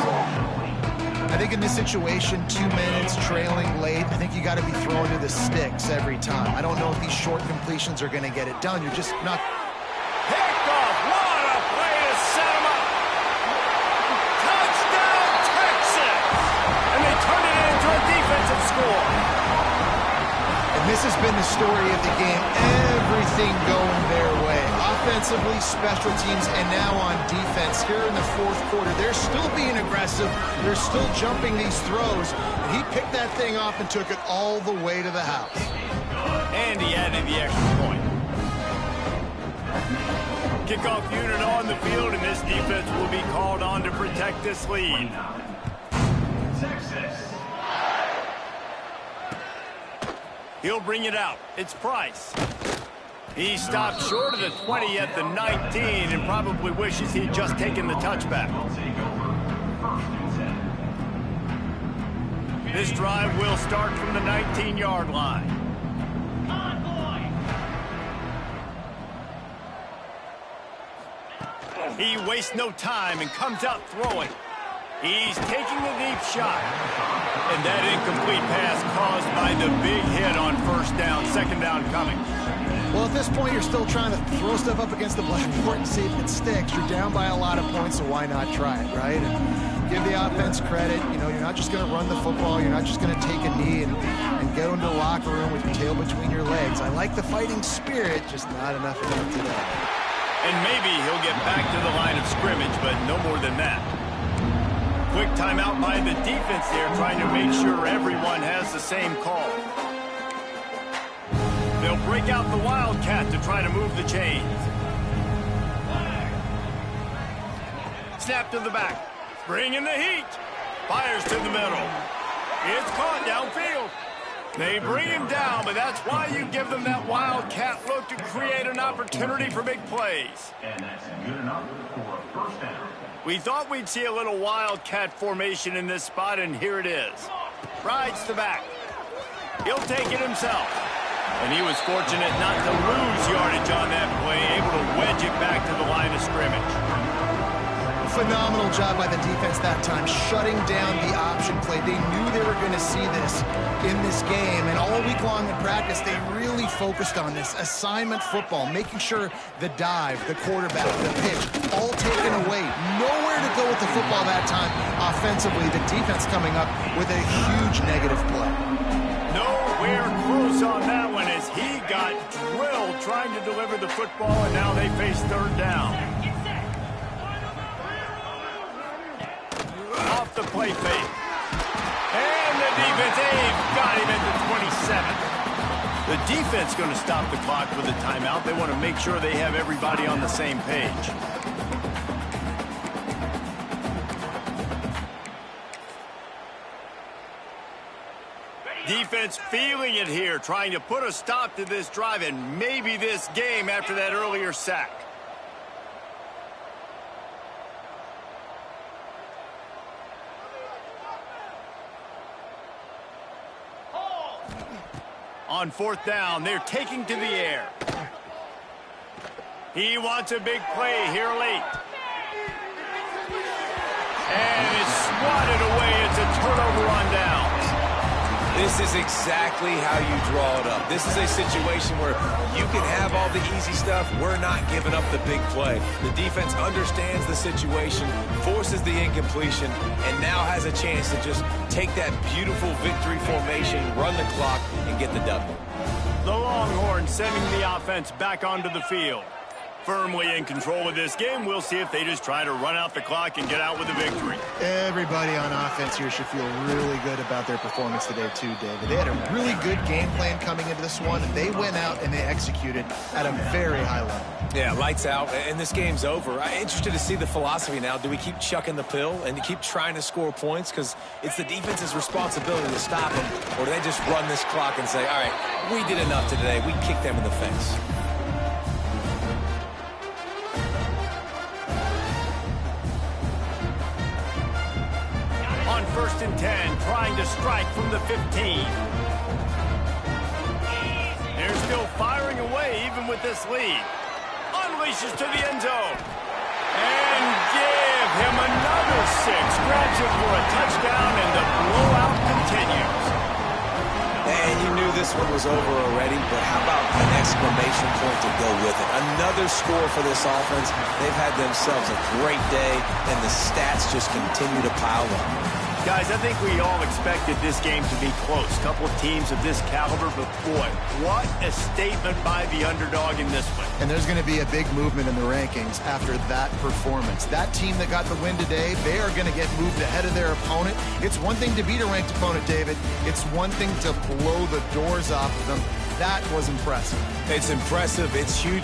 I think in this situation, 2 minutes, trailing late, I think you got to be throwing to the sticks every time. I don't know if these short completions are going to get it done. You're just not... Picked off. What a play to set him up. Touchdown, Texas! And they turn it into a defensive score. And this has been the story of the game. Everything going their way. Offensively, special teams, and now on defense. Here in the fourth quarter, they're still being aggressive. They're still jumping these throws. And he picked that thing off and took it all the way to the house. And he added the extra point. Kickoff unit on the field, and this defense will be called on to protect this lead. Texas. He'll bring it out. It's Price. He stopped short of the 20 at the 19 and probably wishes he'd just taken the touchback. This drive will start from the 19-yard line. He wastes no time and comes out throwing. He's taking the deep shot. And that incomplete pass caused by the big hit on first down, second down coming. Well, at this point, you're still trying to throw stuff up against the blackboard and see if it sticks. You're down by a lot of points, so why not try it, right? And give the offense credit. You know, you're not just going to run the football. You're not just going to take a knee and get into the locker room with your tail between your legs. I like the fighting spirit, just not enough of it today. And maybe he'll get back to the line of scrimmage, but no more than that. Quick timeout by the defense there, trying to make sure everyone has the same call. They'll break out the Wildcat to try to move the chains. Snap to the back. Bringing the heat. Fires to the middle. It's caught downfield. They bring him down, but that's why you give them that Wildcat look to create an opportunity for big plays. And that's good enough for a first down. We thought we'd see a little Wildcat formation in this spot, and here it is. Rides the back. He'll take it himself. And he was fortunate not to lose yardage on that play, able to wedge it back to the line of scrimmage. Phenomenal job by the defense that time, shutting down the option play. They knew they were going to see this in this game, and all week long in practice, they really focused on this assignment football, making sure the dive, the quarterback, the pitch, all taken away. Nowhere to go with the football that time offensively. The defense coming up with a huge negative play. Nowhere close on that one as he got drilled trying to deliver the football, and now they face third down. Off the play fake. And the defense, they've got him at the 27th. The defense going to stop the clock with a timeout. They want to make sure they have everybody on the same page. Defense feeling it here, trying to put a stop to this drive and maybe this game after that earlier sack. On fourth down, they're taking to the air. He wants a big play here late. And it's swatted away. It's a turnover on downs. This is exactly how you draw it up. This is a situation where you can have all the easy stuff. We're not giving up the big play. The defense understands the situation, forces the incompletion, and now has a chance to just take that beautiful victory formation, run the clock, and get the W. The Longhorns sending the offense back onto the field. Firmly in control of this game. We'll see if they just try to run out the clock and get out with a victory. Everybody on offense here should feel really good about their performance today too, David. They had a really good game plan coming into this one, and they went out and they executed at a very high level. Yeah, lights out, and this game's over. I'm interested to see the philosophy now. Do we keep chucking the pill and keep trying to score points because it's the defense's responsibility to stop them, or do they just run this clock and say, all right, we did enough today. We kicked them in the face. On 1st and 10, trying to strike from the 15. They're still firing away even with this lead. Unleashes to the end zone. And give him another 6. Grabs it for a touchdown, and the blowout continues. And you knew this one was over already, but how about an exclamation point to go with it? Another score for this offense. They've had themselves a great day, and the stats just continue to pile up. Guys, I think we all expected this game to be close. Couple of teams of this caliber, but boy, what a statement by the underdog in this one. And there's going to be a big movement in the rankings after that performance. That team that got the win today, they are going to get moved ahead of their opponent. It's one thing to beat a ranked opponent, David. It's one thing to blow the doors off of them. That was impressive. It's impressive. It's huge.